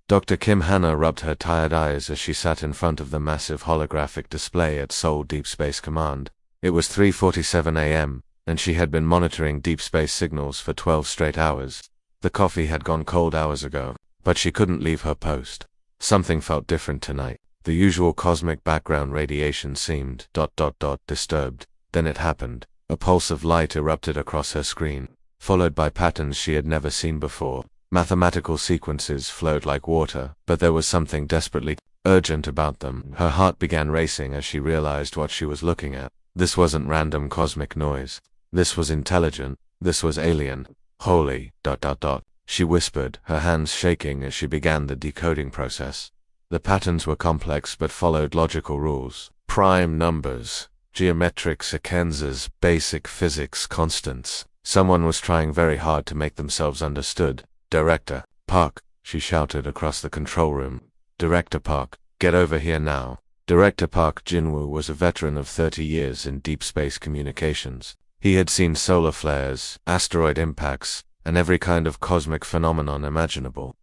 Dr. Kim Hanna rubbed her tired eyes as she sat in front of the massive holographic display at Seoul Deep Space Command. It was 3:47 a.m., and she had been monitoring deep space signals for 12 straight hours. The coffee had gone cold hours ago, but she couldn't leave her post. Something felt different tonight. The usual cosmic background radiation seemed ... disturbed. Then it happened. A pulse of light erupted across her screen, followed by patterns she had never seen before. Mathematical sequences flowed like water, but there was something desperately urgent about them. Her heart began racing as she realized what she was looking at. This wasn't random cosmic noise. This was intelligent. This was alien. Holy ... she whispered, her hands shaking as she began the decoding process. The patterns were complex but followed logical rules. Prime numbers, geometric sequences, basic physics constants. Someone was trying very hard to make themselves understood. Director Park, she shouted across the control room. Director Park, get over here now. Director Park Jinwoo was a veteran of 30 years in deep space communications. He had seen solar flares, asteroid impacts, and every kind of cosmic phenomenon imaginable.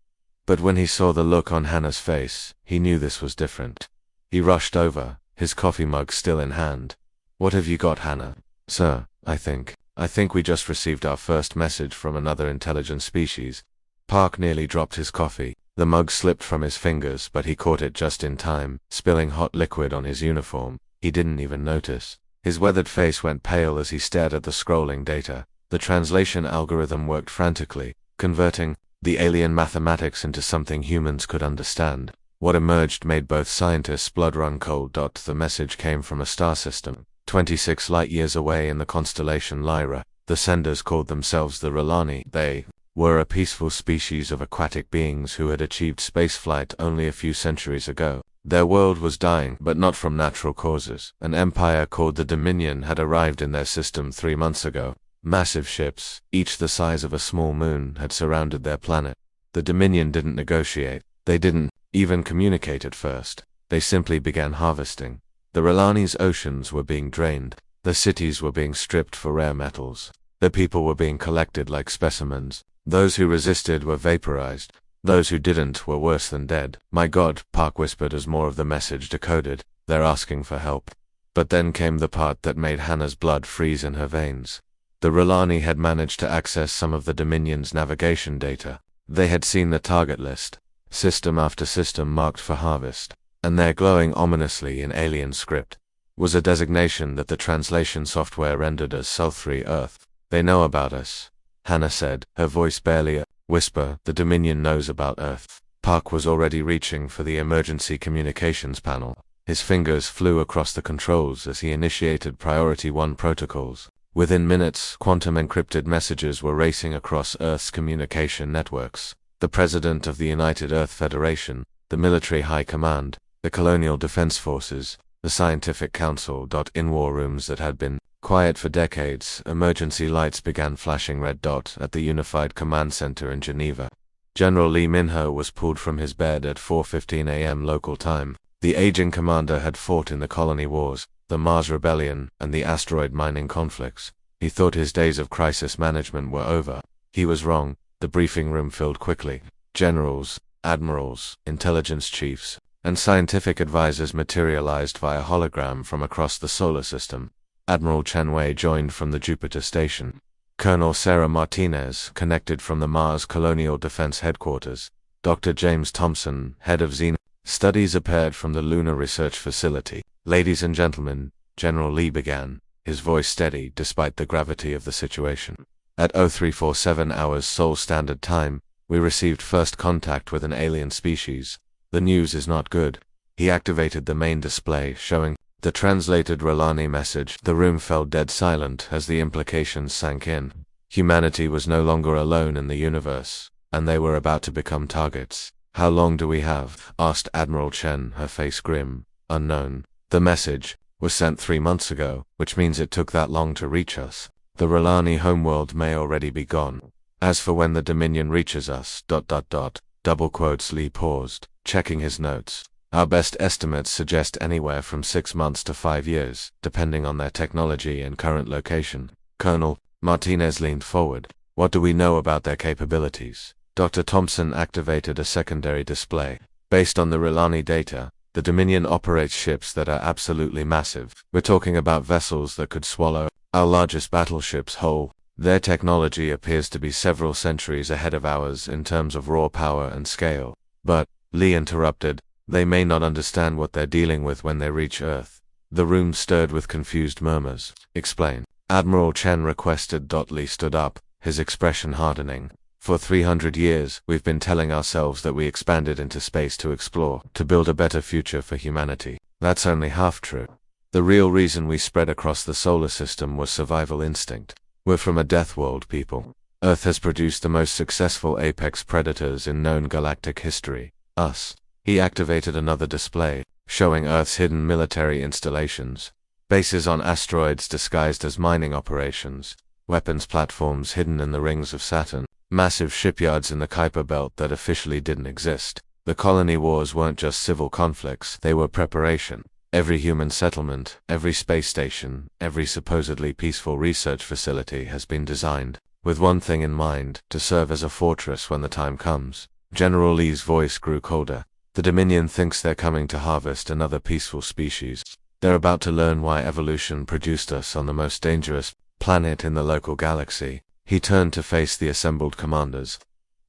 But when he saw the look on Hannah's face, he knew this was different. He rushed over, his coffee mug still in hand. What have you got, Hannah? Sir, I think we just received our first message from another intelligent species. Park nearly dropped his coffee. The mug slipped from his fingers, but he caught it just in time, spilling hot liquid on his uniform. He didn't even notice. His weathered face went pale as he stared at the scrolling data. The translation algorithm worked frantically, converting the alien mathematics into something humans could understand. What emerged made both scientists' blood run cold. The message came from a star system 26 light-years away in the constellation Lyra. The senders called themselves the R'Lani. They were a peaceful species of aquatic beings who had achieved spaceflight only a few centuries ago. Their world was dying, but not from natural causes. An empire called the Dominion had arrived in their system 3 months ago. Massive ships, each the size of a small moon, had surrounded their planet. The Dominion didn't negotiate. They didn't even communicate at first. They simply began harvesting. The R'Lani's oceans were being drained. The cities were being stripped for rare metals. The people were being collected like specimens. Those who resisted were vaporized. Those who didn't were worse than dead. My God, Park whispered as more of the message decoded. They're asking for help. But then came the part that made Hannah's blood freeze in her veins. The R'Lani had managed to access some of the Dominion's navigation data. They had seen the target list, system after system marked for harvest, and there, glowing ominously in alien script, was a designation that the translation software rendered as sultry Earth. They know about us, Hannah said, her voice barely a whisper. The Dominion knows about Earth. Park was already reaching for the emergency communications panel. His fingers flew across the controls as he initiated Priority 1 protocols. Within minutes, quantum-encrypted messages were racing across Earth's communication networks. The President of the United Earth Federation, the Military High Command, the Colonial Defense Forces, the Scientific Council. In war rooms that had been quiet for decades, emergency lights began flashing red at the Unified Command Center in Geneva. General Lee Minho was pulled from his bed at 4:15 a.m. local time. The aging commander had fought in the colony wars, the Mars Rebellion, and the asteroid mining conflicts. He thought his days of crisis management were over. He was wrong. The briefing room filled quickly. Generals, admirals, intelligence chiefs, and scientific advisors materialized via hologram from across the solar system. Admiral Chen Wei joined from the Jupiter station. Colonel Sarah Martinez connected from the Mars Colonial Defense Headquarters. Dr. James Thompson, head of Xena Studies, appeared from the Lunar Research Facility. Ladies and gentlemen, General Lee began, his voice steady despite the gravity of the situation. At 0347 hours Seoul Standard Time, we received first contact with an alien species. The news is not good. He activated the main display, showing the translated R'Lani message. The room fell dead silent as the implications sank in. Humanity was no longer alone in the universe, and they were about to become targets. How long do we have? Asked Admiral Chen, her face grim. Unknown. The message was sent 3 months ago, which means it took that long to reach us. The R'Lani homeworld may already be gone. As for when the Dominion reaches us, ... double quotes. Lee paused, checking his notes. Our best estimates suggest anywhere from 6 months to 5 years, depending on their technology and current location. Colonel Martinez leaned forward. What do we know about their capabilities? Dr. Thompson activated a secondary display. Based on the Rilani data, the Dominion operates ships that are absolutely massive. We're talking about vessels that could swallow our largest battleships whole. Their technology appears to be several centuries ahead of ours in terms of raw power and scale. But, Lee interrupted, they may not understand what they're dealing with when they reach Earth. The room stirred with confused murmurs. Explain. Admiral Chen requested. Lee stood up, his expression hardening. For 300 years, we've been telling ourselves that we expanded into space to explore, to build a better future for humanity. That's only half true. The real reason we spread across the solar system was survival instinct. We're from a death world people. Earth has produced the most successful apex predators in known galactic history. Us. He activated another display, showing Earth's hidden military installations. Bases on asteroids disguised as mining operations. Weapons platforms hidden in the rings of Saturn. Massive shipyards in the Kuiper Belt that officially didn't exist. The colony wars weren't just civil conflicts, they were preparation. Every human settlement, every space station, every supposedly peaceful research facility has been designed, with one thing in mind, to serve as a fortress when the time comes. General Lee's voice grew colder. The Dominion thinks they're coming to harvest another peaceful species. They're about to learn why evolution produced us on the most dangerous planet in the local galaxy. He turned to face the assembled commanders.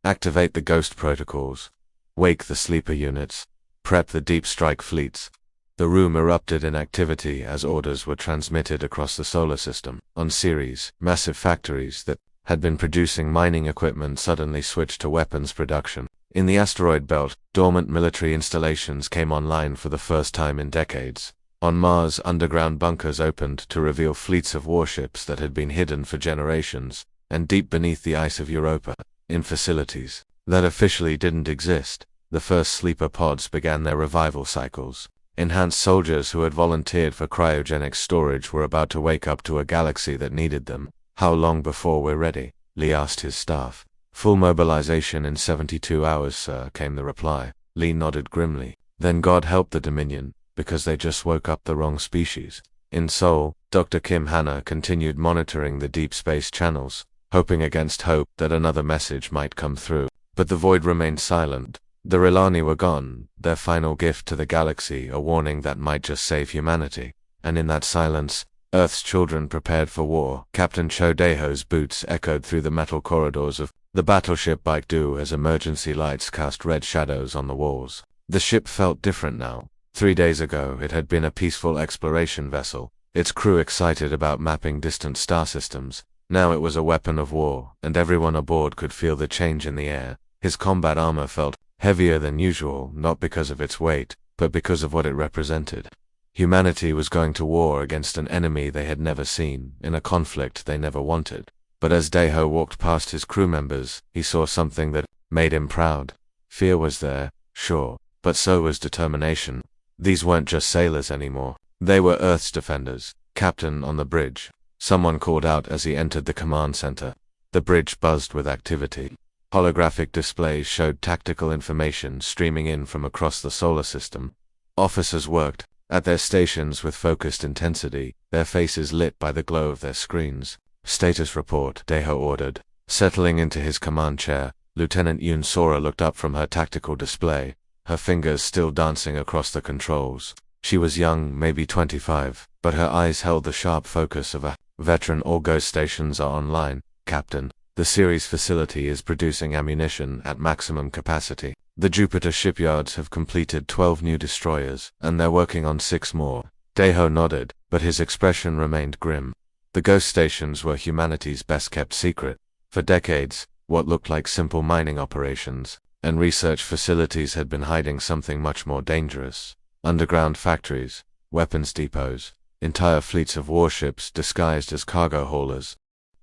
Activate the ghost protocols. Wake the sleeper units. Prep the deep strike fleets. The room erupted in activity as orders were transmitted across the solar system. On Ceres, massive factories that had been producing mining equipment suddenly switched to weapons production. In the asteroid belt, dormant military installations came online for the first time in decades. On Mars, underground bunkers opened to reveal fleets of warships that had been hidden for generations. And deep beneath the ice of Europa, in facilities that officially didn't exist, the first sleeper pods began their revival cycles. Enhanced soldiers who had volunteered for cryogenic storage were about to wake up to a galaxy that needed them. How long before we're ready? Lee asked his staff. Full mobilization in 72 hours, sir, came the reply. Lee nodded grimly. Then God help the Dominion, because they just woke up the wrong species. In Seoul, Dr. Kim Hanna continued monitoring the deep space channels, hoping against hope that another message might come through. But the void remained silent. The Rilani were gone, their final gift to the galaxy, a warning that might just save humanity. And in that silence, Earth's children prepared for war. Captain Cho Daeho's boots echoed through the metal corridors of the battleship Baekdu as emergency lights cast red shadows on the walls. The ship felt different now. 3 days ago, it had been a peaceful exploration vessel, its crew excited about mapping distant star systems. Now it was a weapon of war, and everyone aboard could feel the change in the air. His combat armor felt heavier than usual, not because of its weight, but because of what it represented. Humanity was going to war against an enemy they had never seen, in a conflict they never wanted. But as Daeho walked past his crew members, he saw something that made him proud. Fear was there, sure, but so was determination. These weren't just sailors anymore. They were Earth's defenders. Captain on the bridge. Someone called out as he entered the command center. The bridge buzzed with activity. Holographic displays showed tactical information streaming in from across the solar system. Officers worked at their stations with focused intensity, their faces lit by the glow of their screens. Status report, Daeho ordered. Settling into his command chair, Lieutenant Yoon Sora looked up from her tactical display, her fingers still dancing across the controls. She was young, maybe 25, but her eyes held the sharp focus of a veteran. All ghost stations are online, Captain. The Ceres facility is producing ammunition at maximum capacity. The Jupiter shipyards have completed 12 new destroyers, and they're working on 6 more. Daeho nodded, but his expression remained grim. The ghost stations were humanity's best-kept secret. For decades, what looked like simple mining operations and research facilities had been hiding something much more dangerous. Underground factories, weapons depots, entire fleets of warships disguised as cargo haulers.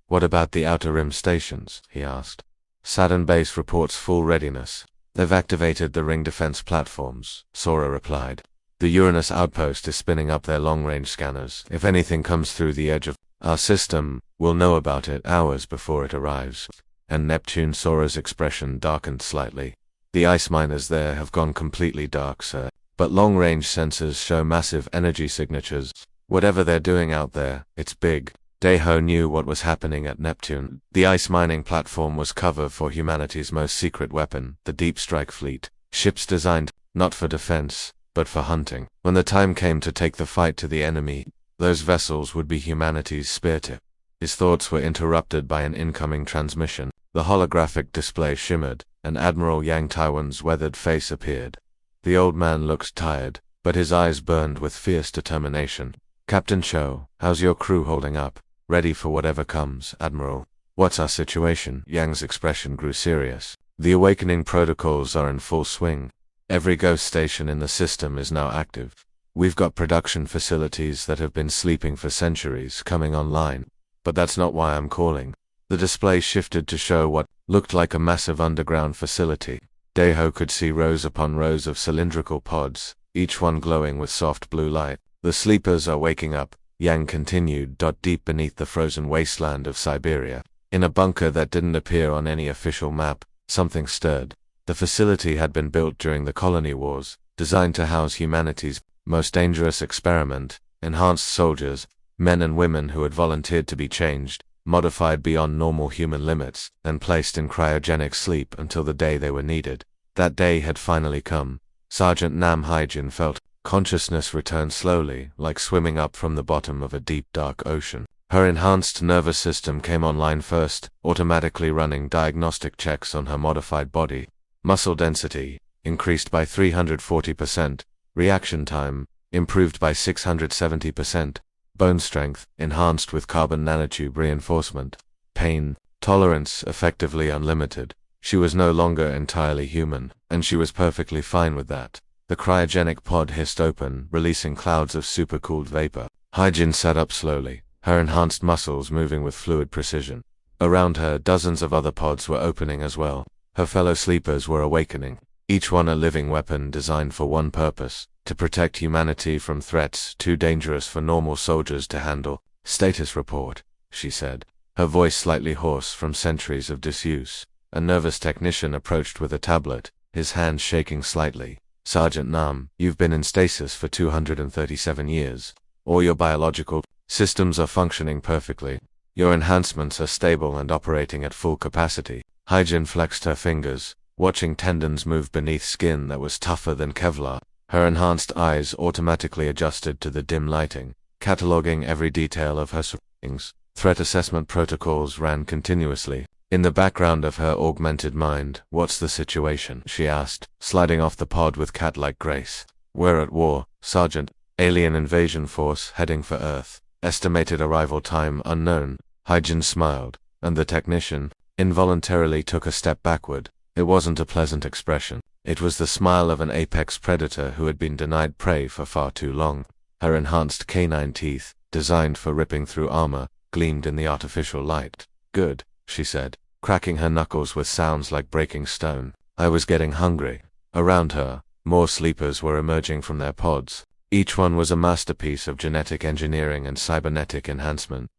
What about the Outer Rim stations? He asked. Saturn base reports full readiness. They've activated the ring defense platforms, Sora replied. The Uranus outpost is spinning up their long-range scanners. If anything comes through the edge of our system, we'll know about it hours before it arrives. And Neptune, Sora's expression darkened slightly. The ice miners there have gone completely dark, sir. But long-range sensors show massive energy signatures. Whatever they're doing out there, it's big. Daeho knew what was happening at Neptune. The ice mining platform was cover for humanity's most secret weapon, the Deep Strike Fleet. Ships designed, not for defense, but for hunting. When the time came to take the fight to the enemy, those vessels would be humanity's spear tip. His thoughts were interrupted by an incoming transmission. The holographic display shimmered, and Admiral Yang Taiwan's weathered face appeared. The old man looked tired, but his eyes burned with fierce determination. "Captain Cho, how's your crew holding up? Ready for whatever comes, Admiral." "What's our situation?" Yang's expression grew serious. "The awakening protocols are in full swing. Every ghost station in the system is now active. We've got production facilities that have been sleeping for centuries coming online. But that's not why I'm calling." The display shifted to show what looked like a massive underground facility. Daeho could see rows upon rows of cylindrical pods, each one glowing with soft blue light. "The sleepers are waking up," Yang continued. "Deep beneath the frozen wasteland of Siberia, in a bunker that didn't appear on any official map, something stirred. The facility had been built during the colony wars, designed to house humanity's most dangerous experiment, enhanced soldiers, men and women who had volunteered to be changed, modified beyond normal human limits, and placed in cryogenic sleep until the day they were needed. That day had finally come. Sergeant Nam Haijin felt consciousness return slowly, like swimming up from the bottom of a deep dark ocean. Her enhanced nervous system came online first, automatically running diagnostic checks on her modified body. Muscle density increased by 340%, reaction time improved by 670%, bone strength enhanced with carbon nanotube reinforcement, pain tolerance effectively unlimited. She was no longer entirely human, and she was perfectly fine with that. The cryogenic pod hissed open, releasing clouds of supercooled vapor. Haijin sat up slowly, her enhanced muscles moving with fluid precision. Around her, dozens of other pods were opening as well. Her fellow sleepers were awakening, each one a living weapon designed for one purpose: to protect humanity from threats too dangerous for normal soldiers to handle. "Status report," she said, her voice slightly hoarse from centuries of disuse. A nervous technician approached with a tablet, his hand shaking slightly. "Sergeant Nam, you've been in stasis for 237 years. All your biological systems are functioning perfectly. Your enhancements are stable and operating at full capacity." Haijin flexed her fingers, watching tendons move beneath skin that was tougher than Kevlar. Her enhanced eyes automatically adjusted to the dim lighting, cataloging every detail of her surroundings. Threat assessment protocols ran continuously. In the background of her augmented mind, "What's the situation?" she asked, sliding off the pod with cat-like grace. "We're at war, Sergeant. Alien invasion force heading for Earth. Estimated arrival time unknown." Haijin smiled, and the technician involuntarily took a step backward. It wasn't a pleasant expression. It was the smile of an apex predator who had been denied prey for far too long. Her enhanced canine teeth, designed for ripping through armor, gleamed in the artificial light. "Good," she said, cracking her knuckles with sounds like breaking stone. "I was getting hungry." Around her, more sleepers were emerging from their pods. Each one was a masterpiece of genetic engineering and cybernetic enhancement.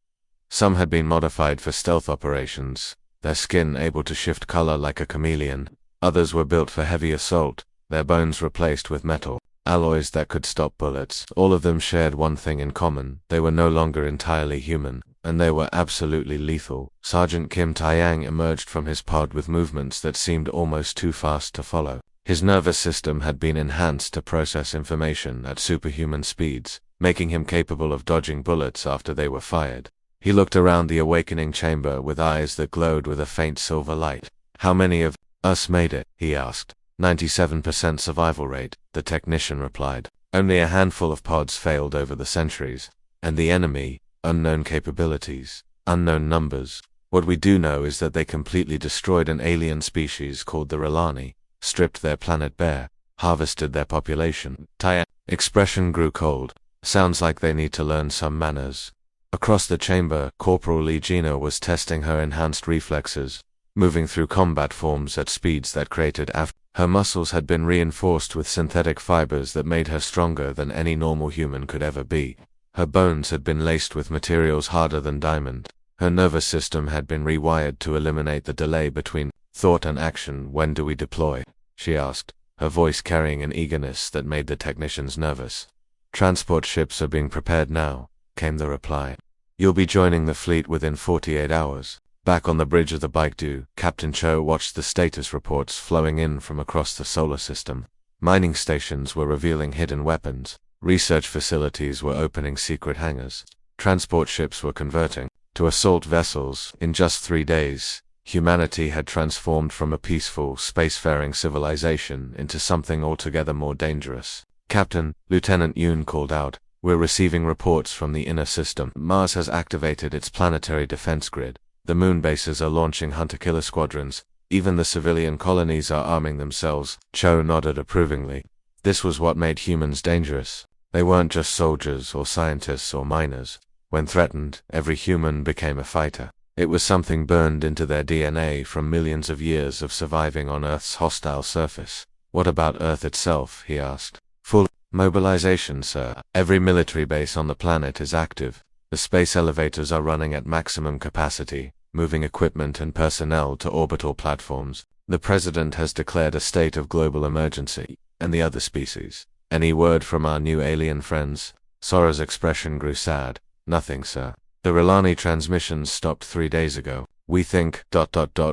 Some had been modified for stealth operations, their skin able to shift color like a chameleon. Others were built for heavy assault, their bones replaced with metal alloys that could stop bullets. All of them shared one thing in common: they were no longer entirely human, and they were absolutely lethal. Sergeant Kim Taeyang emerged from his pod with movements that seemed almost too fast to follow. His nervous system had been enhanced to process information at superhuman speeds, making him capable of dodging bullets after they were fired. He looked around the awakening chamber with eyes that glowed with a faint silver light. "How many of us made it?" he asked. 97% survival rate, the technician replied. "Only a handful of pods failed over the centuries. And the enemy, unknown capabilities, unknown numbers. What we do know is that they completely destroyed an alien species called the Relani, stripped their planet bare, harvested their population." Tai's expression grew cold. "Sounds like they need to learn some manners." Across the chamber, Corporal Lee Gina was testing her enhanced reflexes, moving through combat forms at speeds that created her muscles had been reinforced with synthetic fibers that made her stronger than any normal human could ever be. Her bones had been laced with materials harder than diamond. Her nervous system had been rewired to eliminate the delay between thought and action. "When do we deploy?" she asked, her voice carrying an eagerness that made the technicians nervous. "Transport ships are being prepared now," came the reply. You'll be joining the fleet within 48 hours. Back on the bridge of the Baekdu, Captain Cho watched the status reports flowing in from across the solar system. Mining stations were revealing hidden weapons. Research facilities were opening secret hangars. Transport ships were converting to assault vessels. In just 3 days, humanity had transformed from a peaceful, spacefaring civilization into something altogether more dangerous. Captain, Lieutenant Yoon called out, "We're receiving reports from the inner system. Mars has activated its planetary defense grid. The moon bases are launching hunter-killer squadrons. Even the civilian colonies are arming themselves." Cho nodded approvingly. This was what made humans dangerous. They weren't just soldiers or scientists or miners. When threatened, every human became a fighter. It was something burned into their DNA from millions of years of surviving on Earth's hostile surface. "What about Earth itself?" he asked. "Full mobilization, sir. Every military base on the planet is active. The space elevators are running at maximum capacity, moving equipment and personnel to orbital platforms. The President has declared a state of global emergency." "And the other species? Any word from our new alien friends?" Sora's expression grew sad. "Nothing, sir. The Relani transmissions stopped 3 days ago. We think...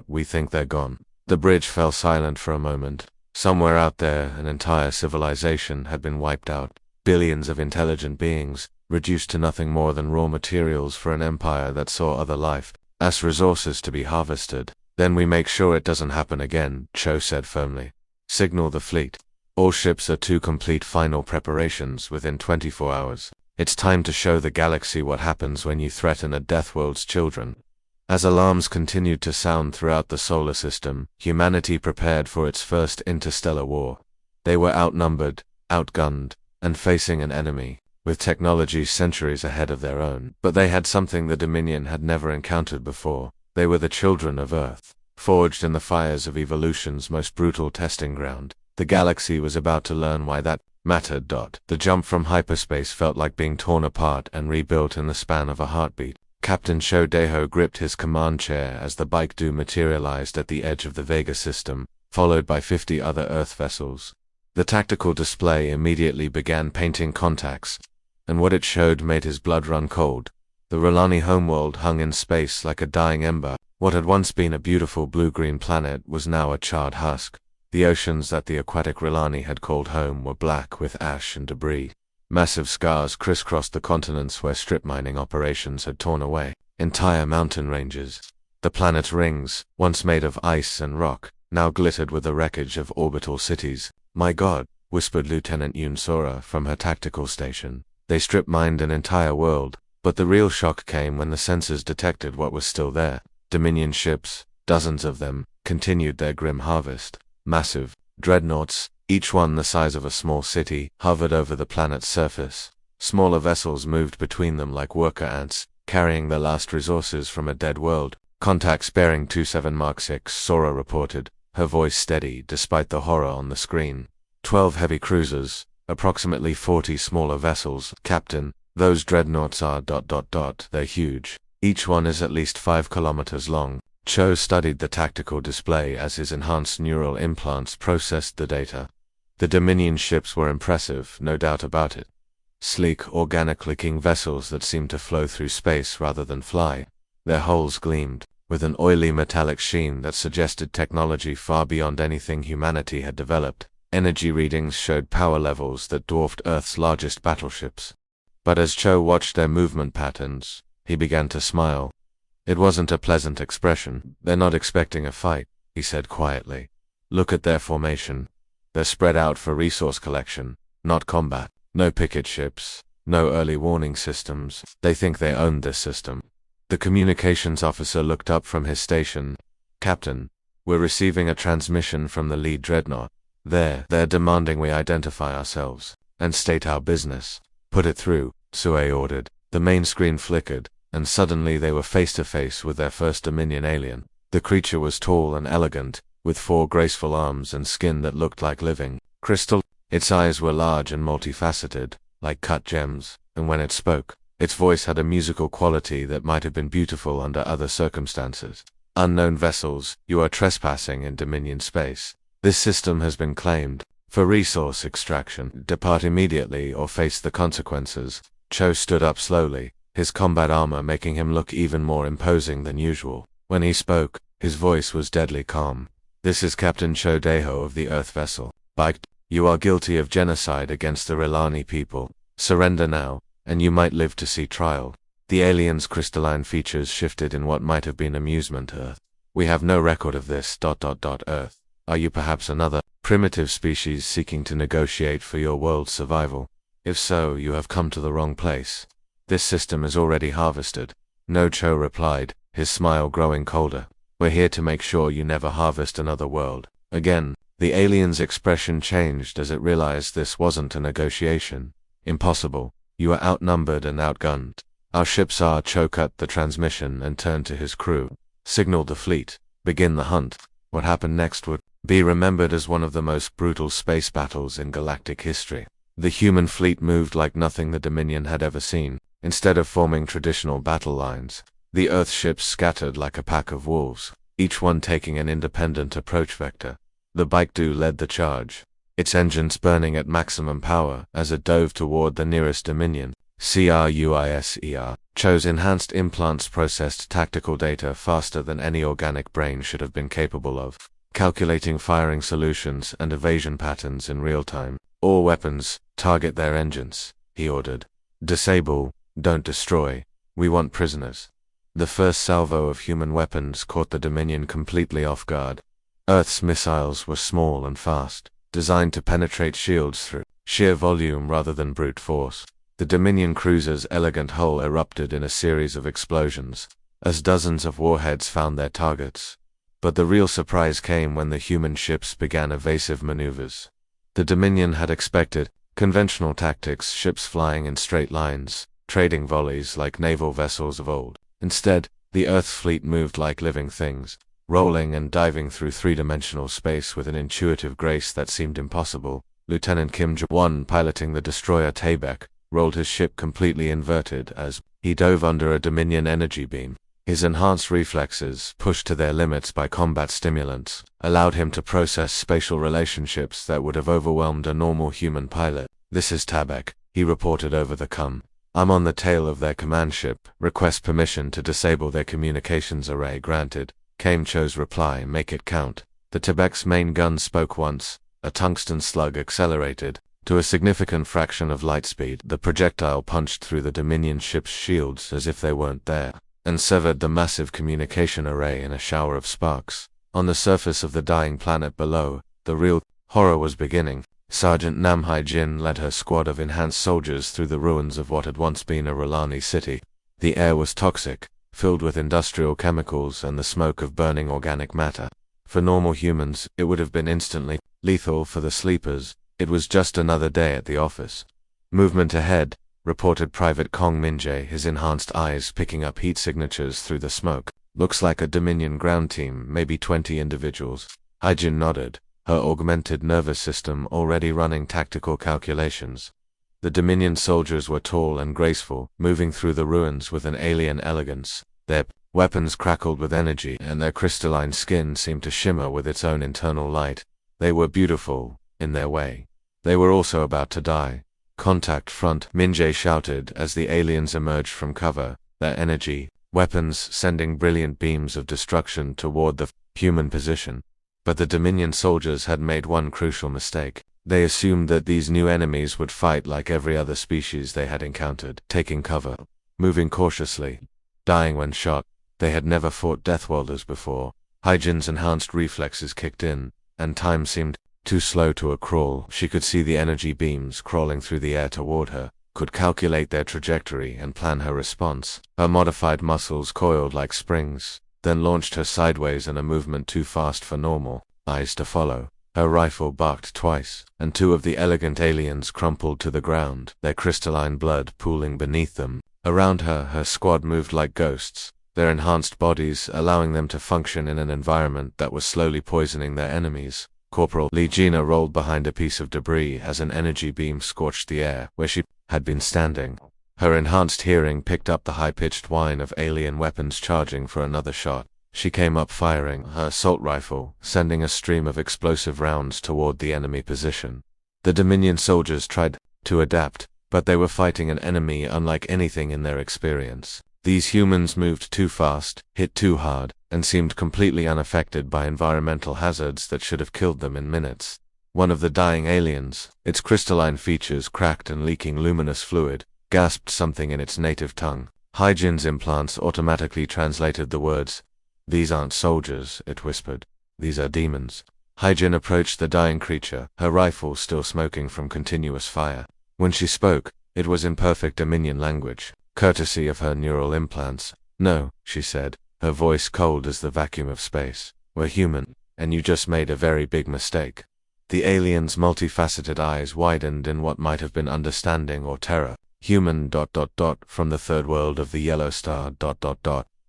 we think they're gone." The bridge fell silent for a moment. Somewhere out there, an entire civilization had been wiped out. Billions of intelligent beings, reduced to nothing more than raw materials for an empire that saw other life as resources to be harvested. "Then we make sure it doesn't happen again," Cho said firmly. "Signal the fleet. All ships are to complete final preparations within 24 hours. It's time to show the galaxy what happens when you threaten a Deathworld's children." As alarms continued to sound throughout the solar system, humanity prepared for its first interstellar war. They were outnumbered, outgunned, and facing an enemy with technology centuries ahead of their own. But they had something the Dominion had never encountered before. They were the children of Earth, forged in the fires of evolution's most brutal testing ground. The galaxy was about to learn why that mattered. The jump from hyperspace felt like being torn apart and rebuilt in the span of a heartbeat. Captain Sho Daeho gripped his command chair as the Baekdu materialized at the edge of the Vega system, followed by 50 other Earth vessels. The tactical display immediately began painting contacts, and what it showed made his blood run cold. The Relani homeworld hung in space like a dying ember. What had once been a beautiful blue-green planet was now a charred husk. The oceans that the aquatic Relani had called home were black with ash and debris. Massive scars crisscrossed the continents where strip mining operations had torn away entire mountain ranges. The planet's rings, once made of ice and rock, now glittered with the wreckage of orbital cities. "My God," whispered Lieutenant Yoon Sora from her tactical station. They strip mined an entire world, but the real shock came when the sensors detected what was still there. Dominion ships, dozens of them, continued their grim harvest. Massive dreadnoughts, each one the size of a small city, hovered over the planet's surface. Smaller vessels moved between them like worker ants, carrying the last resources from a dead world. "Contacts bearing 27 Mark 6, Sora reported, her voice steady despite the horror on the screen. 12 heavy cruisers, approximately 40 smaller vessels. Captain, those dreadnoughts are... they're huge. Each one is at least 5 kilometers long." Cho studied the tactical display as his enhanced neural implants processed the data. The Dominion ships were impressive, no doubt about it. Sleek, organic-looking vessels that seemed to flow through space rather than fly. Their hulls gleamed, with an oily metallic sheen that suggested technology far beyond anything humanity had developed. Energy readings showed power levels that dwarfed Earth's largest battleships. But as Cho watched their movement patterns, he began to smile. It wasn't a pleasant expression. "They're not expecting a fight," he said quietly. "Look at their formation. They're spread out for resource collection, not combat. No picket ships, no early warning systems. They think they own this system." The communications officer looked up from his station. "Captain, we're receiving a transmission from the lead dreadnought. They're demanding we identify ourselves and state our business." "Put it through," Sue ordered. The main screen flickered, and suddenly they were face to face with their first Dominion alien. The creature was tall and elegant, with 4 graceful arms and skin that looked like living crystal. Its eyes were large and multifaceted, like cut gems, and when it spoke, its voice had a musical quality that might have been beautiful under other circumstances. "Unknown vessels, you are trespassing in Dominion space. This system has been claimed for resource extraction. Depart immediately or face the consequences." Cho stood up slowly, his combat armor making him look even more imposing than usual. When he spoke, his voice was deadly calm. "This is Captain Chodeho of the Earth vessel. Biked, you are guilty of genocide against the Relani people. Surrender now, and you might live to see trial." The alien's crystalline features shifted in what might have been amusement. "Earth. We have no record of this. Earth. Are you perhaps another primitive species seeking to negotiate for your world's survival? If so, you have come to the wrong place. This system is already harvested." No Cho replied, his smile growing colder. "We're here to make sure you never harvest another world again." The alien's expression changed as it realized this wasn't a negotiation. "Impossible. You are outnumbered and outgunned. Our ships are." Cho cut the transmission and turned to his crew. "Signal the fleet. Begin the hunt." What happened next would be remembered as one of the most brutal space battles in galactic history. The human fleet moved like nothing the Dominion had ever seen. Instead of forming traditional battle lines, the Earth ships scattered like a pack of wolves, each one taking an independent approach vector. The Baekdu led the charge, its engines burning at maximum power as it dove toward the nearest Dominion. CRUISER. Cho's enhanced implants processed tactical data faster than any organic brain should have been capable of, calculating firing solutions and evasion patterns in real time. "All weapons, target their engines," he ordered. "Disable, don't destroy. We want prisoners." The first salvo of human weapons caught the Dominion completely off guard. Earth's missiles were small and fast, designed to penetrate shields through sheer volume rather than brute force. The Dominion cruiser's elegant hull erupted in a series of explosions, as dozens of warheads found their targets. But the real surprise came when the human ships began evasive maneuvers. The Dominion had expected conventional tactics, ships flying in straight lines, trading volleys like naval vessels of old. Instead, the Earth fleet moved like living things, rolling and diving through three-dimensional space with an intuitive grace that seemed impossible. Lieutenant Kim Jong-un, piloting the destroyer Taebek, rolled his ship completely inverted as he dove under a Dominion energy beam. His enhanced reflexes, pushed to their limits by combat stimulants, allowed him to process spatial relationships that would have overwhelmed a normal human pilot. "This is Taebek," he reported over the com. "I'm on the tail of their command ship. Request permission to disable their communications array." "Granted," came Cho's reply. "Make it count." The Taebek's main gun spoke once. A tungsten slug accelerated to a significant fraction of light speed. The projectile punched through the Dominion ship's shields as if they weren't there, and severed the massive communication array in a shower of sparks. On the surface of the dying planet below, the real horror was beginning. Sergeant Nam Hai-jin led her squad of enhanced soldiers through the ruins of what had once been a Relani city. The air was toxic, filled with industrial chemicals and the smoke of burning organic matter. For normal humans, it would have been instantly lethal. For the sleepers, it was just another day at the office. "Movement ahead," reported Private Kong Min-jae, his enhanced eyes picking up heat signatures through the smoke. "Looks like a Dominion ground team, maybe 20 individuals." Hai-jin nodded, her augmented nervous system already running tactical calculations. The Dominion soldiers were tall and graceful, moving through the ruins with an alien elegance. Their weapons crackled with energy, and their crystalline skin seemed to shimmer with its own internal light. They were beautiful, in their way. They were also about to die. "Contact front," Min-jae shouted as the aliens emerged from cover, their energy weapons sending brilliant beams of destruction toward the human position. But the Dominion soldiers had made one crucial mistake. They assumed that these new enemies would fight like every other species they had encountered, taking cover, moving cautiously, dying when shot. They had never fought Deathworlders before. Hai-jin's enhanced reflexes kicked in, and time seemed too slow to a crawl. She could see the energy beams crawling through the air toward her, could calculate their trajectory and plan her response. Her modified muscles coiled like springs, then launched her sideways in a movement too fast for normal eyes to follow. Her rifle barked twice, and two of the elegant aliens crumpled to the ground, their crystalline blood pooling beneath them. Around her, her squad moved like ghosts, their enhanced bodies allowing them to function in an environment that was slowly poisoning their enemies. Corporal Lee Gina rolled behind a piece of debris as an energy beam scorched the air where she had been standing. Her enhanced hearing picked up the high-pitched whine of alien weapons charging for another shot. She came up firing her assault rifle, sending a stream of explosive rounds toward the enemy position. The Dominion soldiers tried to adapt, but they were fighting an enemy unlike anything in their experience. These humans moved too fast, hit too hard, and seemed completely unaffected by environmental hazards that should have killed them in minutes. One of the dying aliens, its crystalline features cracked and leaking luminous fluid, gasped something in its native tongue. Hygien's implants automatically translated the words. "These aren't soldiers," it whispered. "These are demons." Hygiene approached the dying creature, her rifle still smoking from continuous fire. When she spoke, it was in perfect Dominion language, courtesy of her neural implants. "No," she said, her voice cold as the vacuum of space. "We're human, and you just made a very big mistake." The alien's multifaceted eyes widened in what might have been understanding or terror. "Human ... from the third world of the Yellow Star ...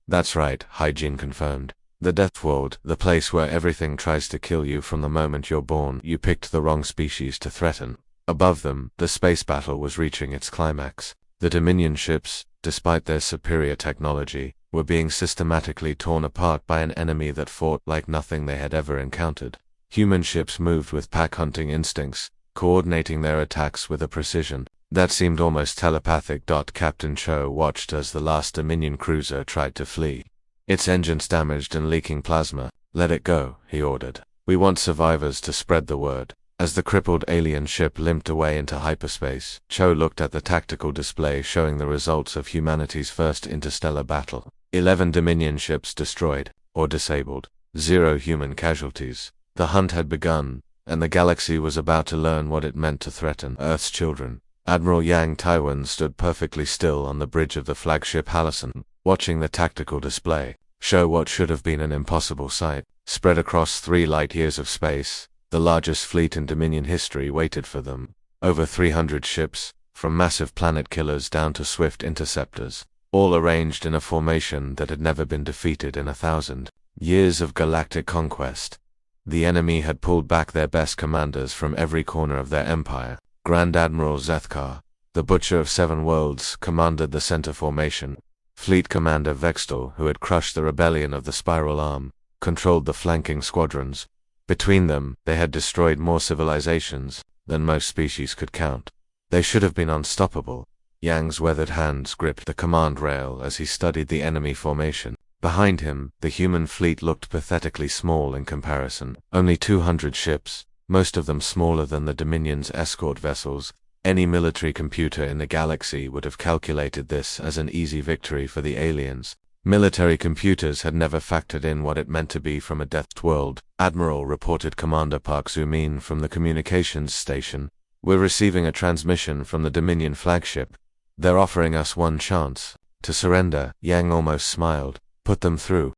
That's right," Hygiene confirmed. "The Deathworld, the place where everything tries to kill you from the moment you're born. You picked the wrong species to threaten." Above them, the space battle was reaching its climax. The Dominion ships, despite their superior technology, were being systematically torn apart by an enemy that fought like nothing they had ever encountered. Human ships moved with pack-hunting instincts, coordinating their attacks with a precision that seemed almost telepathic. Captain Cho watched as the last Dominion cruiser tried to flee. Its engines damaged and leaking plasma. "Let it go," he ordered. "We want survivors to spread the word." As the crippled alien ship limped away into hyperspace, Cho looked at the tactical display showing the results of humanity's first interstellar battle. 11 Dominion ships destroyed, or disabled. 0 human casualties. The hunt had begun, and the galaxy was about to learn what it meant to threaten Earth's children. Admiral Yang Taiwan stood perfectly still on the bridge of the flagship Hallison, watching the tactical display show what should have been an impossible sight. Spread across 3 light-years of space, the largest fleet in Dominion history waited for them. Over 300 ships, from massive planet killers down to swift interceptors, all arranged in a formation that had never been defeated in 1,000 years of galactic conquest. The enemy had pulled back their best commanders from every corner of their empire. Grand Admiral Zethkar, the Butcher of 7 Worlds, commanded the center formation. Fleet Commander Vextal, who had crushed the rebellion of the Spiral Arm, controlled the flanking squadrons. Between them, they had destroyed more civilizations than most species could count. They should have been unstoppable. Yang's weathered hands gripped the command rail as he studied the enemy formation. Behind him, the human fleet looked pathetically small in comparison. Only 200 ships, most of them smaller than the Dominion's escort vessels. Any military computer in the galaxy would have calculated this as an easy victory for the aliens. Military computers had never factored in what it meant to be from a deathed world. "Admiral," reported Commander Park Zoomin from the communications station, "we're receiving a transmission from the Dominion flagship. They're offering us one chance to surrender." Yang almost smiled. "Put them through."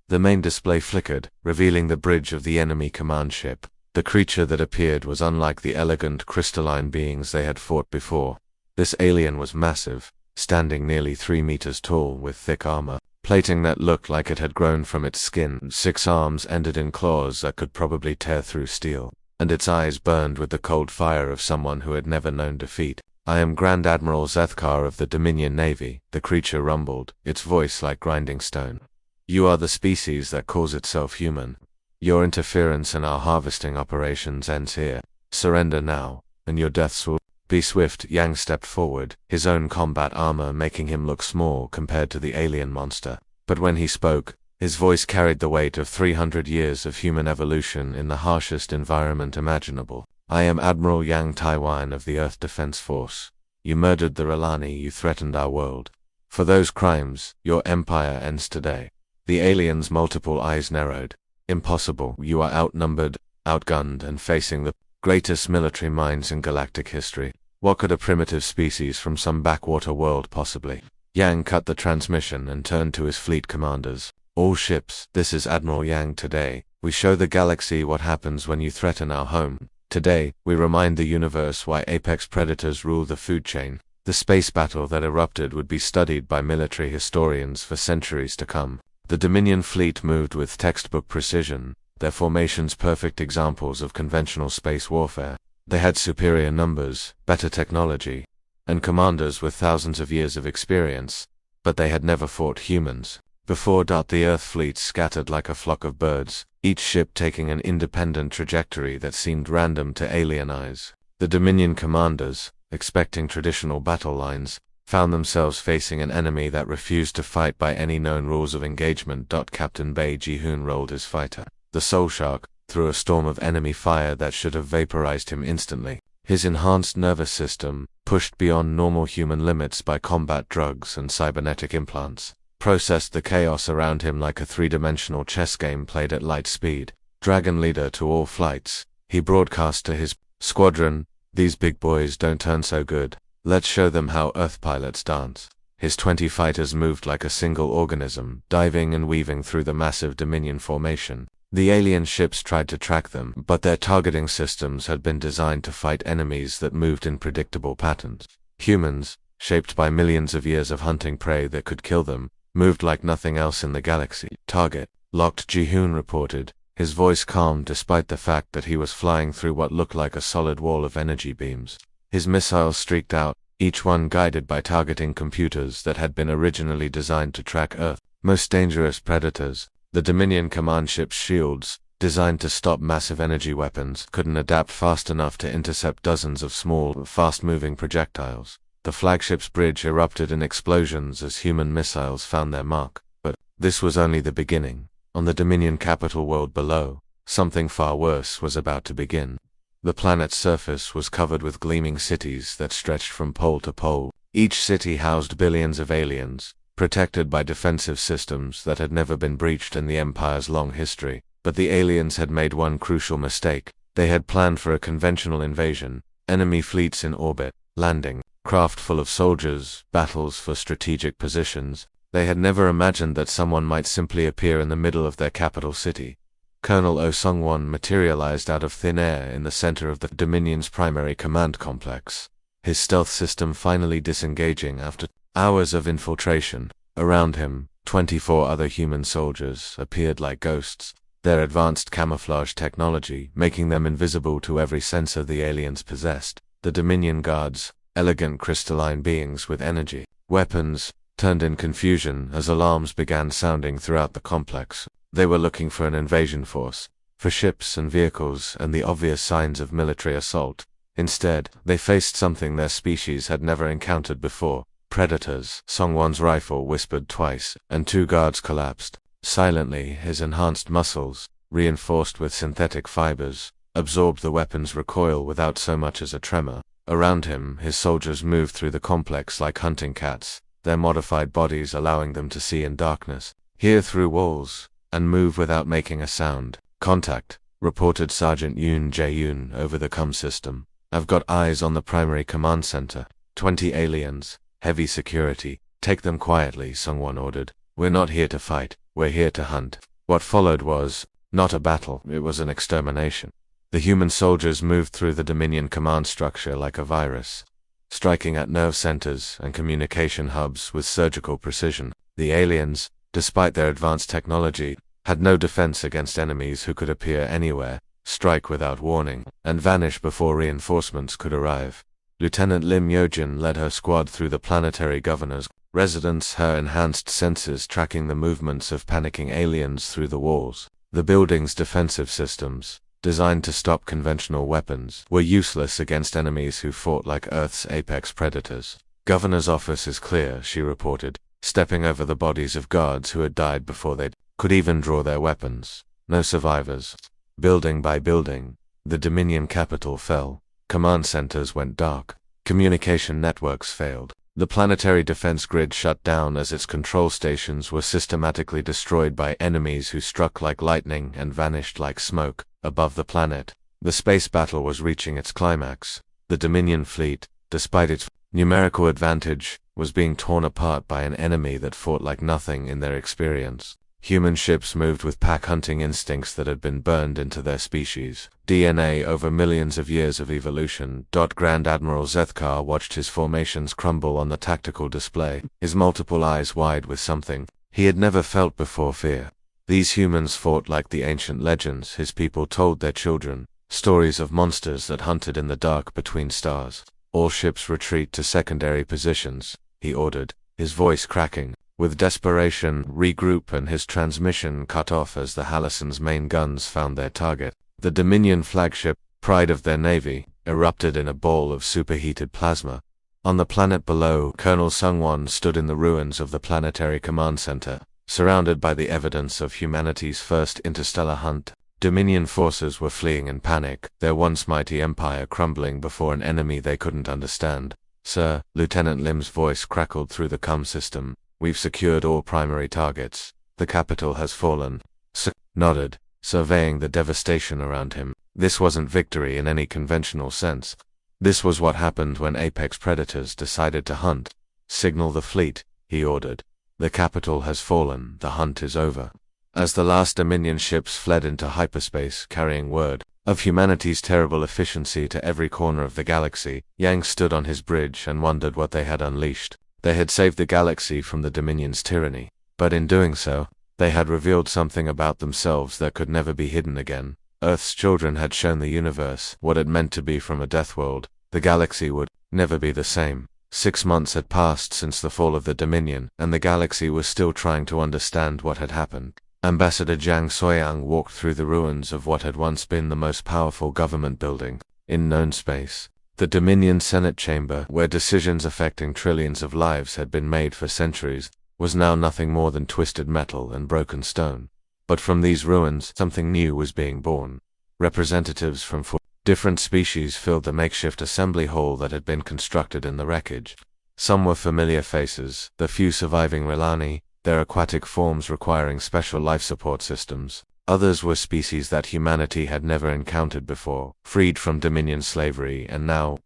The main display flickered, revealing the bridge of the enemy command ship. The creature that appeared was unlike the elegant, crystalline beings they had fought before. This alien was massive, standing nearly 3 meters tall with thick armor, plating that looked like it had grown from its skin. 6 arms ended in claws that could probably tear through steel, and its eyes burned with the cold fire of someone who had never known defeat. "I am Grand Admiral Zethkar of the Dominion Navy," the creature rumbled, its voice like grinding stone. "You are the species that calls itself human. Your interference in our harvesting operations ends here. Surrender now, and your deaths will be swift." Yang stepped forward, his own combat armor making him look small compared to the alien monster. But when he spoke, his voice carried the weight of 300 years of human evolution in the harshest environment imaginable. "I am Admiral Yang Taiwan of the Earth Defense Force. You murdered the Relani, you threatened our world. For those crimes, your empire ends today." The alien's multiple eyes narrowed. "Impossible. You are outnumbered, outgunned, and facing the greatest military minds in galactic history. What could a primitive species from some backwater world possibly?" Yang cut the transmission and turned to his fleet commanders. "All ships, this is Admiral Yang today. We show the galaxy what happens when you threaten our home. Today, we remind the universe why apex predators rule the food chain." The space battle that erupted would be studied by military historians for centuries to come. The Dominion fleet moved with textbook precision, their formations perfect examples of conventional space warfare. They had superior numbers, better technology, and commanders with thousands of years of experience, but they had never fought humans before. The Earth fleet scattered like a flock of birds, each ship taking an independent trajectory that seemed random to alien eyes. The Dominion commanders, expecting traditional battle lines, found themselves facing an enemy that refused to fight by any known rules of engagement. Captain Bae Ji-hoon rolled his fighter, the Soul Shark, through a storm of enemy fire that should have vaporized him instantly. His enhanced nervous system, pushed beyond normal human limits by combat drugs and cybernetic implants, processed the chaos around him like a three-dimensional chess game played at light speed. Dragon leader to all flights, he broadcast to his squadron, "These big boys don't turn so good. Let's show them how Earth pilots dance." His 20 fighters moved like a single organism, diving and weaving through the massive Dominion formation. The alien ships tried to track them, but their targeting systems had been designed to fight enemies that moved in predictable patterns. Humans, shaped by millions of years of hunting prey that could kill them, moved like nothing else in the galaxy. Target locked, Ji-hoon reported, his voice calm despite the fact that he was flying through what looked like a solid wall of energy beams. His missiles streaked out, each one guided by targeting computers that had been originally designed to track Earth's most dangerous predators. The Dominion command ship's shields, designed to stop massive energy weapons, couldn't adapt fast enough to intercept dozens of small, fast-moving projectiles. The flagship's bridge erupted in explosions as human missiles found their mark. But this was only the beginning. On the Dominion capital world below, something far worse was about to begin. The planet's surface was covered with gleaming cities that stretched from pole to pole. Each city housed billions of aliens, protected by defensive systems that had never been breached in the Empire's long history. But the aliens had made one crucial mistake. They had planned for a conventional invasion, enemy fleets in orbit, landing, craft full of soldiers, battles for strategic positions. They had never imagined that someone might simply appear in the middle of their capital city. Colonel Oh Sung-won materialized out of thin air in the center of the Dominion's primary command complex, his stealth system finally disengaging after hours of infiltration. Around him, 24 other human soldiers appeared like ghosts, their advanced camouflage technology making them invisible to every sensor the aliens possessed. The Dominion guards, elegant crystalline beings with energy, weapons, turned in confusion as alarms began sounding throughout the complex. They were looking for an invasion force, for ships and vehicles and the obvious signs of military assault. Instead, they faced something their species had never encountered before. Predators. Song-won's rifle whispered twice, and 2 guards collapsed. Silently, his enhanced muscles, reinforced with synthetic fibers, absorbed the weapon's recoil without so much as a tremor. Around him, his soldiers moved through the complex like hunting cats, their modified bodies allowing them to see in darkness, hear through walls, and move without making a sound. "Contact," reported Sergeant Yoon Jae-yoon over the comm system. "I've got eyes on the primary command center. 20 aliens, heavy security. Take them quietly," Sung-won ordered. "We're not here to fight, we're here to hunt." What followed was not a battle, it was an extermination. The human soldiers moved through the Dominion command structure like a virus, striking at nerve centers and communication hubs with surgical precision. The aliens, despite their advanced technology, had no defense against enemies who could appear anywhere, strike without warning, and vanish before reinforcements could arrive. Lieutenant Lim Yojin led her squad through the planetary governor's residence, her enhanced senses tracking the movements of panicking aliens through the walls. The building's defensive systems, designed to stop conventional weapons, were useless against enemies who fought like Earth's apex predators. "Governor's office is clear," she reported, stepping over the bodies of guards who had died before they could even draw their weapons. No survivors. Building by building, the Dominion capital fell. Command centers went dark. Communication networks failed. The planetary defense grid shut down as its control stations were systematically destroyed by enemies who struck like lightning and vanished like smoke. Above the planet, the space battle was reaching its climax. The Dominion fleet, despite its numerical advantage, was being torn apart by an enemy that fought like nothing in their experience. Human ships moved with pack hunting instincts that had been burned into their species' DNA over millions of years of evolution. Grand Admiral Zethkar watched his formations crumble on the tactical display, his multiple eyes wide with something he had never felt before: fear. These humans fought like the ancient legends his people told their children, stories of monsters that hunted in the dark between stars. "All ships retreat to secondary positions," he ordered, his voice cracking with desperation. "Regroup," and his transmission cut off as the Hallison's main guns found their target. The Dominion flagship, pride of their navy, erupted in a ball of superheated plasma. On the planet below, Colonel Sungwon stood in the ruins of the planetary command center, surrounded by the evidence of humanity's first interstellar hunt. Dominion forces were fleeing in panic, their once mighty empire crumbling before an enemy they couldn't understand. "Sir," Lieutenant Lim's voice crackled through the comm system, "we've secured all primary targets. The capital has fallen." Sir nodded, surveying the devastation around him. This wasn't victory in any conventional sense. This was what happened when apex predators decided to hunt. "Signal the fleet," he ordered. "The capital has fallen, the hunt is over." As the last Dominion ships fled into hyperspace carrying word of humanity's terrible efficiency to every corner of the galaxy, Yang stood on his bridge and wondered what they had unleashed. They had saved the galaxy from the Dominion's tyranny, but in doing so, they had revealed something about themselves that could never be hidden again. Earth's children had shown the universe what it meant to be from a death world. The galaxy would never be the same. 6 months had passed since the fall of the Dominion, and the galaxy was still trying to understand what had happened. Ambassador Zhang Soyang walked through the ruins of what had once been the most powerful government building in known space. The Dominion Senate chamber, where decisions affecting trillions of lives had been made for centuries, was now nothing more than twisted metal and broken stone. But from these ruins, something new was being born. Representatives from 4 different species filled the makeshift assembly hall that had been constructed in the wreckage. Some were familiar faces, the few surviving Relani, their aquatic forms requiring special life support systems. Others were species that humanity had never encountered before, freed from Dominion slavery and now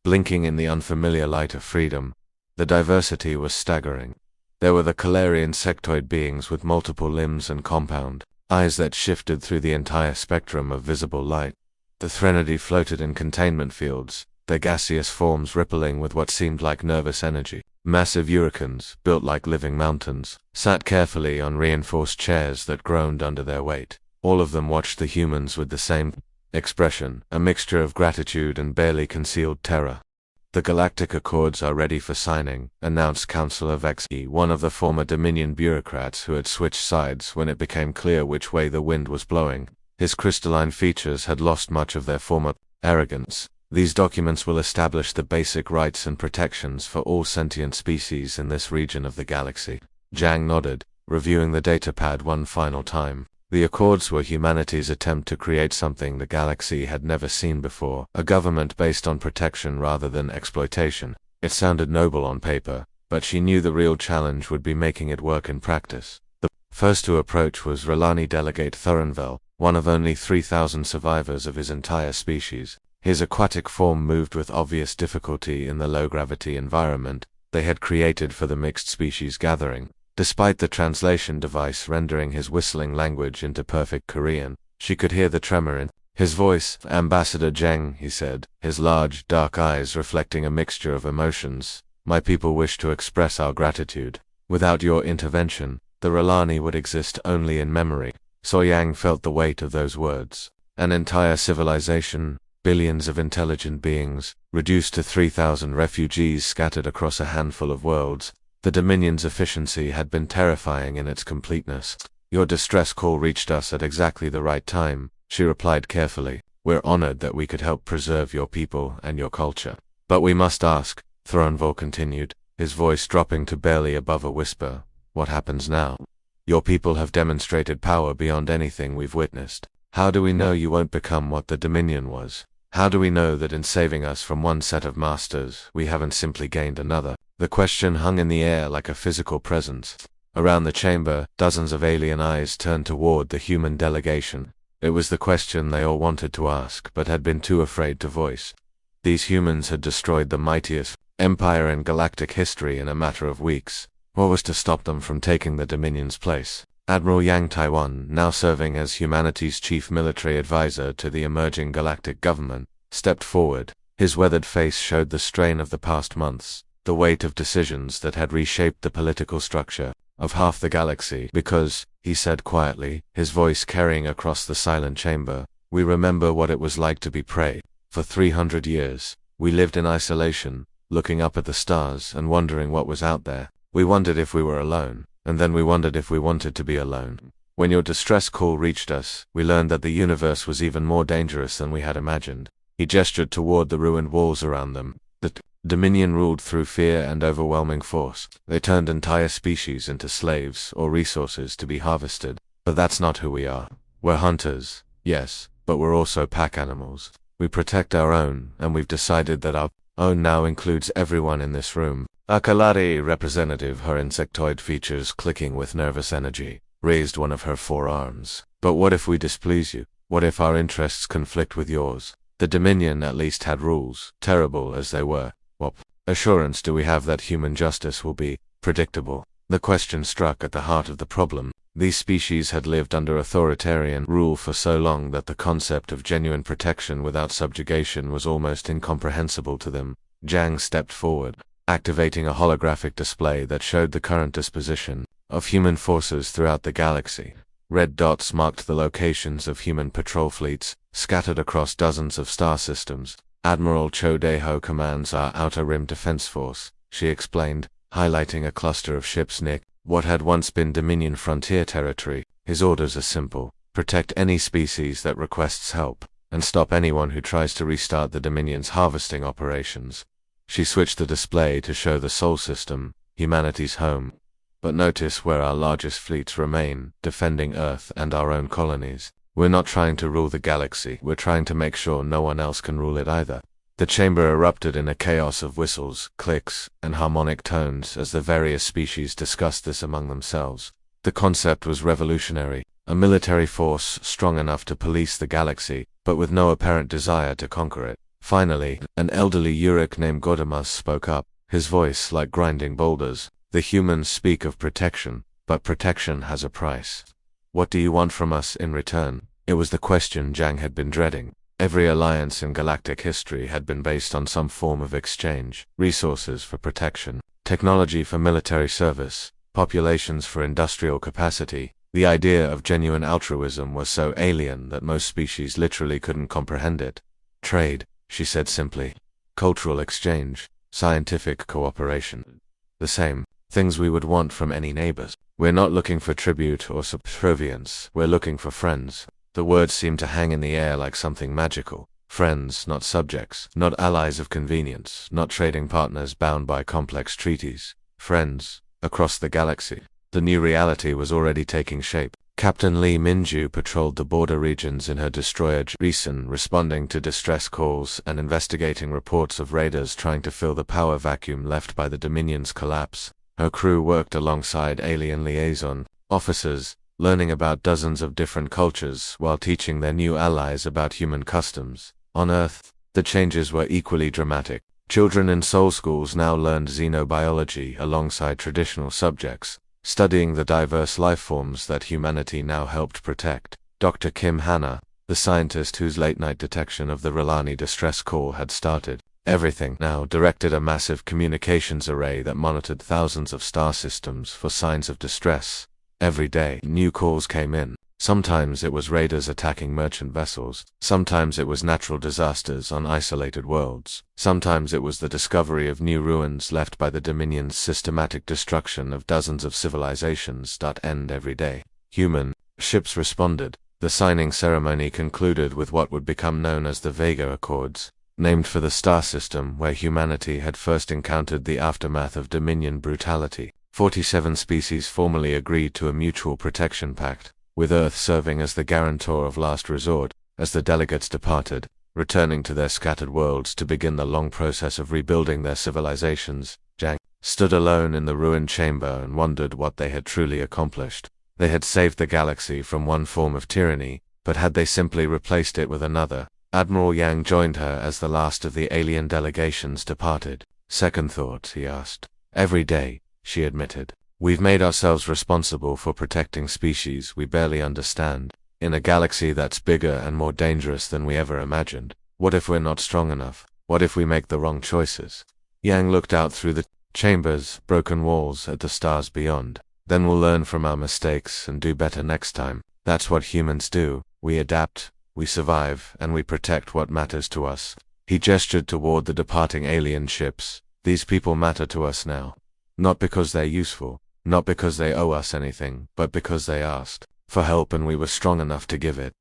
blinking in the unfamiliar light of freedom. The diversity was staggering. There were the Calarian sectoid beings with multiple limbs and compound eyes that shifted through the entire spectrum of visible light. The Threnody floated in containment fields, their gaseous forms rippling with what seemed like nervous energy. Massive Uricans, built like living mountains, sat carefully on reinforced chairs that groaned under their weight. All of them watched the humans with the same expression, a mixture of gratitude and barely concealed terror. "The Galactic Accords are ready for signing," announced Councillor Vexy, one of the former Dominion bureaucrats who had switched sides when it became clear which way the wind was blowing. His crystalline features had lost much of their former arrogance. "These documents will establish the basic rights and protections for all sentient species in this region of the galaxy." Zhang nodded, reviewing the datapad one final time. The Accords were humanity's attempt to create something the galaxy had never seen before, a government based on protection rather than exploitation. It sounded noble on paper, but she knew the real challenge would be making it work in practice. The first to approach was Relani delegate Thurenvel, one of only 3,000 survivors of his entire species. His aquatic form moved with obvious difficulty in the low-gravity environment they had created for the mixed species gathering. Despite the translation device rendering his whistling language into perfect Korean, she could hear the tremor in his voice. "Ambassador Zheng," he said, his large, dark eyes reflecting a mixture of emotions, "my people wish to express our gratitude. Without your intervention, the Relani would exist only in memory." Soyang felt the weight of those words. An entire civilization, billions of intelligent beings, reduced to 3,000 refugees scattered across a handful of worlds. The Dominion's efficiency had been terrifying in its completeness. "Your distress call reached us at exactly the right time," she replied carefully. "We're honored that we could help preserve your people and your culture. But we must ask," Thronvol continued, his voice dropping to barely above a whisper, "what happens now? Your people have demonstrated power beyond anything we've witnessed. How do we know you won't become what the Dominion was? How do we know that in saving us from one set of masters, we haven't simply gained another?" The question hung in the air like a physical presence. Around the chamber, dozens of alien eyes turned toward the human delegation. It was the question they all wanted to ask, but had been too afraid to voice. These humans had destroyed the mightiest empire in galactic history in a matter of weeks. What was to stop them from taking the Dominion's place? Admiral Yang Taiwan, now serving as humanity's chief military advisor to the emerging galactic government, stepped forward. His weathered face showed the strain of the past months, the weight of decisions that had reshaped the political structure of half the galaxy. "Because," he said quietly, his voice carrying across the silent chamber, "we remember what it was like to be prey. For 300 years, we lived in isolation, looking up at the stars and wondering what was out there. We wondered if we were alone, and then we wondered if we wanted to be alone. When your distress call reached us, we learned that the universe was even more dangerous than we had imagined. He gestured toward the ruined walls around them. The Dominion ruled through fear and overwhelming force. They turned entire species into slaves or resources to be harvested. But that's not who we are. We're hunters, yes, but we're also pack animals. We protect our own, and we've decided that our own now includes everyone in this room. Akalari representative, her insectoid features clicking with nervous energy, raised one of her forearms. But what if we displease you? What if our interests conflict with yours? The Dominion at least had rules, terrible as they were. What assurance do we have that human justice will be predictable? The question struck at the heart of the problem. These species had lived under authoritarian rule for so long that the concept of genuine protection without subjugation was almost incomprehensible to them. Zhang stepped forward, activating a holographic display that showed the current disposition of human forces throughout the galaxy. Red dots marked the locations of human patrol fleets, scattered across dozens of star systems. Admiral Chodeho commands our Outer Rim Defense Force, she explained, highlighting a cluster of ships near what had once been Dominion frontier territory. His orders are simple: protect any species that requests help, and stop anyone who tries to restart the Dominion's harvesting operations. She switched the display to show the Sol System, humanity's home. But notice where our largest fleets remain, defending Earth and our own colonies. We're not trying to rule the galaxy, we're trying to make sure no one else can rule it either. The chamber erupted in a chaos of whistles, clicks, and harmonic tones as the various species discussed this among themselves. The concept was revolutionary: a military force strong enough to police the galaxy, but with no apparent desire to conquer it. Finally, an elderly Uruk named Godamas spoke up, his voice like grinding boulders. The humans speak of protection, but protection has a price. What do you want from us in return? It was the question Zhang had been dreading. Every alliance in galactic history had been based on some form of exchange: resources for protection, technology for military service, populations for industrial capacity. The idea of genuine altruism was so alien that most species literally couldn't comprehend it. Trade, she said simply. Cultural exchange, scientific cooperation. The same things we would want from any neighbors. We're not looking for tribute or subservience, we're looking for friends. The words seemed to hang in the air like something magical. Friends, not subjects, not allies of convenience, not trading partners bound by complex treaties. Friends, across the galaxy. The new reality was already taking shape. Captain Li Minju patrolled the border regions in her destroyer Reason, responding to distress calls and investigating reports of raiders trying to fill the power vacuum left by the Dominion's collapse. Her crew worked alongside alien liaison officers, learning about dozens of different cultures while teaching their new allies about human customs. On Earth, the changes were equally dramatic. Children in soul schools now learned xenobiology alongside traditional subjects, studying the diverse lifeforms that humanity now helped protect. Dr. Kim Hanna, the scientist whose late-night detection of the R'Lani distress call had started everything, now directed a massive communications array that monitored thousands of star systems for signs of distress. Every day, new calls came in. Sometimes it was raiders attacking merchant vessels. Sometimes it was natural disasters on isolated worlds. Sometimes it was the discovery of new ruins left by the Dominion's systematic destruction of dozens of civilizations that end every day. Human ships responded. The signing ceremony concluded with what would become known as the Vega Accords, named for the star system where humanity had first encountered the aftermath of Dominion brutality. 47 species formally agreed to a mutual protection pact, with Earth serving as the guarantor of last resort. As the delegates departed, returning to their scattered worlds to begin the long process of rebuilding their civilizations, Zhang stood alone in the ruined chamber and wondered what they had truly accomplished. They had saved the galaxy from one form of tyranny, but had they simply replaced it with another? Admiral Yang joined her as the last of the alien delegations departed. Second thought, he asked. Every day, she admitted. We've made ourselves responsible for protecting species we barely understand, in a galaxy that's bigger and more dangerous than we ever imagined. What if we're not strong enough? What if we make the wrong choices? Yang looked out through the chamber's broken walls at the stars beyond. Then we'll learn from our mistakes and do better next time. That's what humans do. We adapt, we survive, and we protect what matters to us. He gestured toward the departing alien ships. These people matter to us now. Not because they're useful, not because they owe us anything, but because they asked for help and we were strong enough to give it.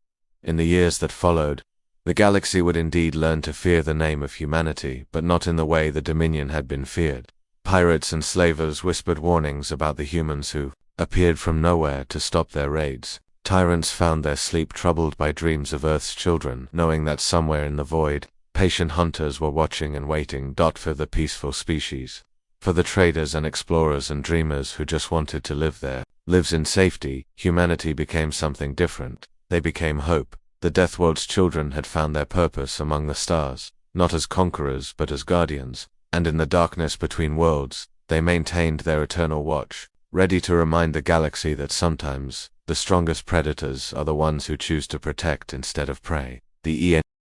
In the years that followed, The galaxy would indeed learn to fear the name of humanity, but not in the way the Dominion had been feared. Pirates and slavers whispered warnings about the humans who appeared from nowhere to stop their raids. Tyrants found their sleep troubled by dreams of Earth's children, knowing that somewhere in the void, patient hunters were watching and waiting for the peaceful species. For the traders and explorers and dreamers who just wanted to live there, lives in safety, humanity became something different. They became hope. The Deathworld's children had found their purpose among the stars, not as conquerors but as guardians, and in the darkness between worlds, they maintained their eternal watch, ready to remind the galaxy that sometimes, the strongest predators are the ones who choose to protect instead of prey. The